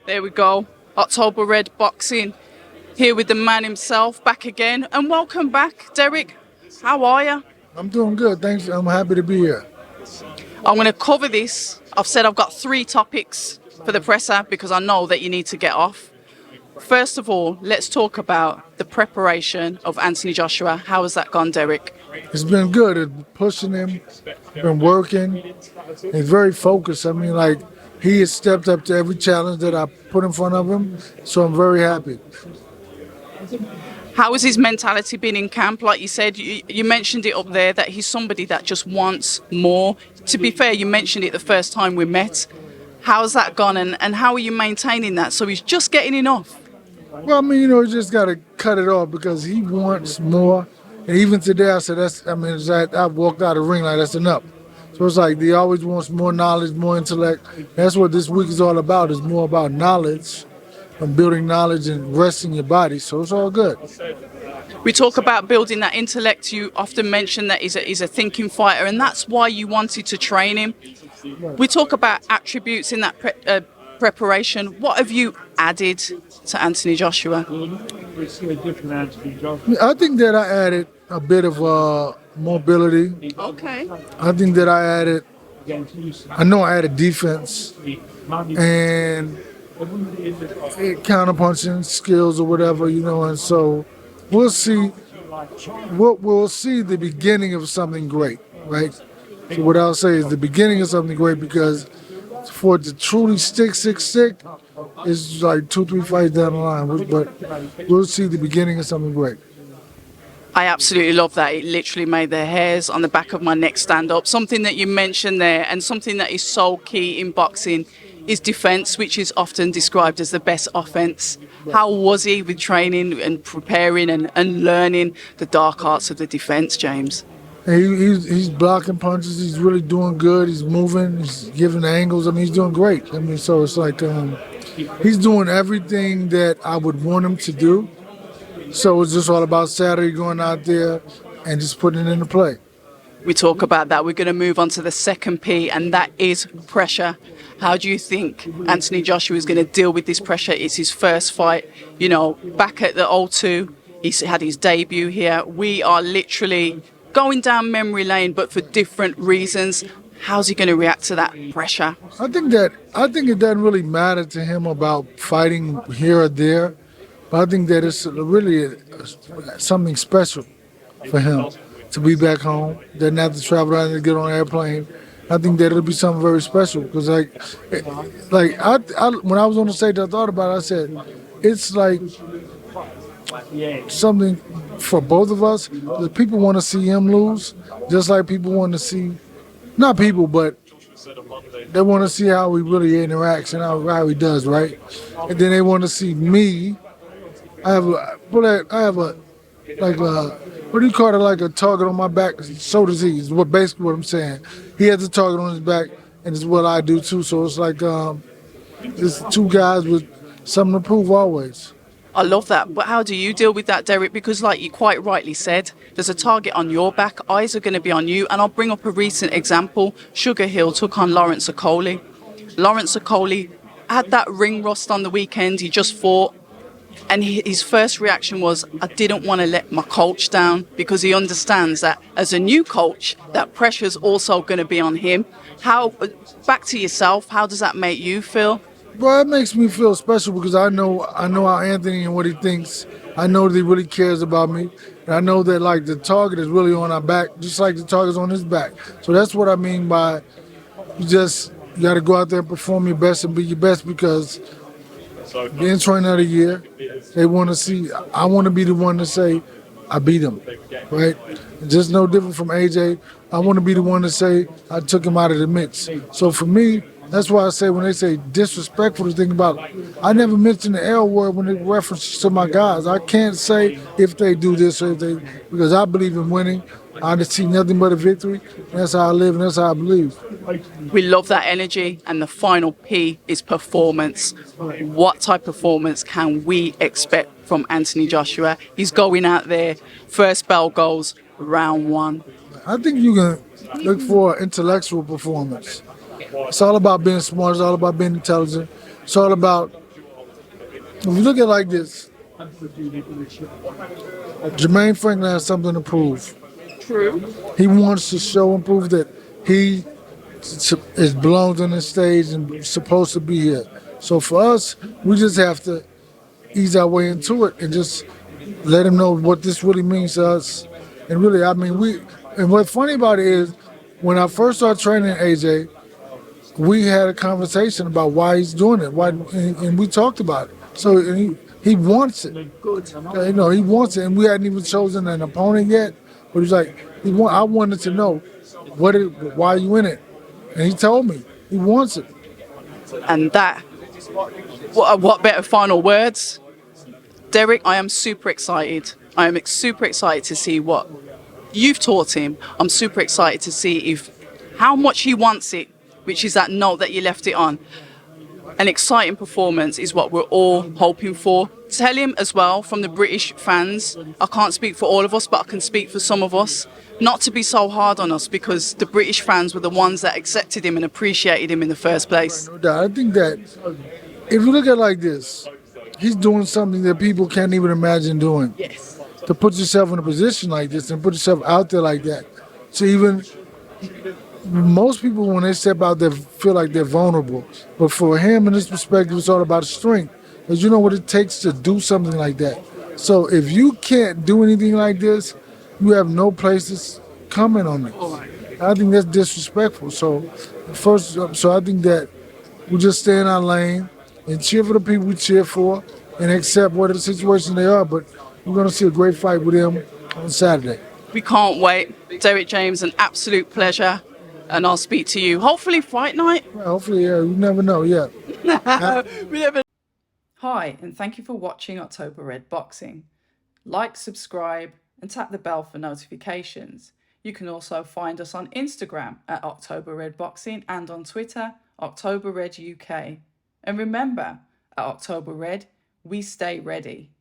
There we go. October Red Boxing here with the man himself back again. And welcome back, Derrick. How are you? I'm doing good, thanks. I'm happy to be here. I'm going to cover this. I've said I've got 3 topics for the presser because I know that you need to get off. First of all, let's talk about the preparation of Anthony Joshua. How has that gone, Derrick? It's been good. It's pushing him, been working. He's very focused. I mean, like, he has stepped up to every challenge that I put in front of him, so I'm very happy. How has his mentality been in camp? Like you said, you mentioned it up there that he's somebody that just wants more. To be fair, you mentioned it the first time we met. How's that gone and how are you maintaining that? So he's just getting enough? Well, I mean, you just got to cut it off because he wants more. And even today, I said, it's like I walked out of the ring like that's enough. So it's like he always wants more knowledge, more intellect. That's what this week is all about. It's more about knowledge and building knowledge and resting your body. So it's all good. We talk about building that intellect. You often mention that he's a thinking fighter, and that's why you wanted to train him. We talk about attributes in that preparation. What have you added to Anthony Joshua? I think that I added a bit of mobility. Okay. I think that I know I added defense and counterpunching skills or whatever, and so we'll see. We'll see the beginning of something great, right? So what I'll say is the beginning of something great because for it to truly stick, is like 2-3 fights down the line. But we'll see the beginning of something great. I absolutely love that. It literally made the hairs on the back of my neck stand up. Something that you mentioned there and something that is so key in boxing is defense, which is often described as the best offense. How was he with training and preparing and learning the dark arts of the defense, James? He's blocking punches. He's really doing good. He's moving. He's giving angles. I mean, he's doing great. I mean, so it's like he's doing everything that I would want him to do. So it's just all about Saturday going out there and just putting it into play. We talk about that. We're going to move on to the second P, and that is pressure. How do you think Anthony Joshua is going to deal with this pressure? It's his first fight, back at the O2. He's had his debut here. We are literally going down memory lane, but for different reasons. How's he going to react to that pressure? I think it doesn't really matter to him about fighting here or there, but I think that it's really something special for him to be back home. Doesn't have to travel around and get on an airplane. I think that it'll be something very special because, I when I was on the stage, I thought about it. I said, it's like something for both of us. The people want to see him lose, just like people want to see, not people, but they want to see how he really interacts and how he does, right? And then they want to see me. I have a what do you call it, like a target on my back? So does he, is basically what I'm saying. He has a target on his back, and it's what I do too. So it's like just 2 guys with something to prove always. I love that. But how do you deal with that, Derrick? Because like you quite rightly said, there's a target on your back. Eyes are going to be on you. And I'll bring up a recent example. Sugar Hill took on Lawrence Okoli. Lawrence Okoli had that ring rust on the weekend. He just fought. And his first reaction was, I didn't want to let my coach down because he understands that as a new coach, that pressure's also going to be on him. Back to yourself, how does that make you feel? Well, it makes me feel special because I know how Anthony and what he thinks. I know that he really cares about me. And I know that like the target is really on our back, just like the target's on his back. So that's what I mean by you got to go out there and perform your best and be your best because being trainer of the year, they want to see, I want to be the one to say, I beat him, right? Just no different from AJ. I want to be the one to say, I took him out of the mix. So for me, that's why I say when they say disrespectful to think about, I never mention the L word when it references to my guys. I can't say if they do this or because I believe in winning. I just see nothing but a victory. That's how I live and that's how I believe. We love that energy. And the final P is performance. What type of performance can we expect from Anthony Joshua? He's going out there, first bell goes, round 1. I think you can look for intellectual performance. It's all about being smart. It's all about being intelligent. It's all about If you look at it like this, Jermaine Franklin has something to prove. True. He wants to show and prove that he is belongs on the stage and supposed to be here. So for us, we just have to ease our way into it and just let him know what this really means to us. And really, I mean, and what's funny about it is when I first started training AJ, we had a conversation about why he's doing it, and we talked about it. So and he wants it. Good. You know, he wants it, and we hadn't even chosen an opponent yet. But he's like, I wanted to know why are you in it, and he told me he wants it. And that, what better final words? Derrick, I am super excited. I am super excited to see what you've taught him. I'm super excited to see how much he wants it, which is that note that you left it on. An exciting performance is what we're all hoping for. Tell him as well, from the British fans, I can't speak for all of us, but I can speak for some of us, not to be so hard on us, because the British fans were the ones that accepted him and appreciated him in the first place. No doubt. I think that if you look at it like this, he's doing something that people can't even imagine doing. Yes. To put yourself in a position like this and put yourself out there like that. So even most people, when they step out there, feel like they're vulnerable. But for him, in this perspective, it's all about strength. Because you know what it takes to do something like that. So if you can't do anything like this, you have no place to comment on it. I think that's disrespectful. So I think that we just stay in our lane and cheer for the people we cheer for and accept what the situation they are. But we're going to see a great fight with them on Saturday. We can't wait. Derrick James, an absolute pleasure. And I'll speak to you, hopefully, fight night. Well, hopefully, yeah. You never know, yeah. Hi, and thank you for watching October Red Boxing. Like, subscribe, and tap the bell for notifications. You can also find us on Instagram at October Red Boxing and on Twitter, October Red UK. And remember, at October Red, we stay ready.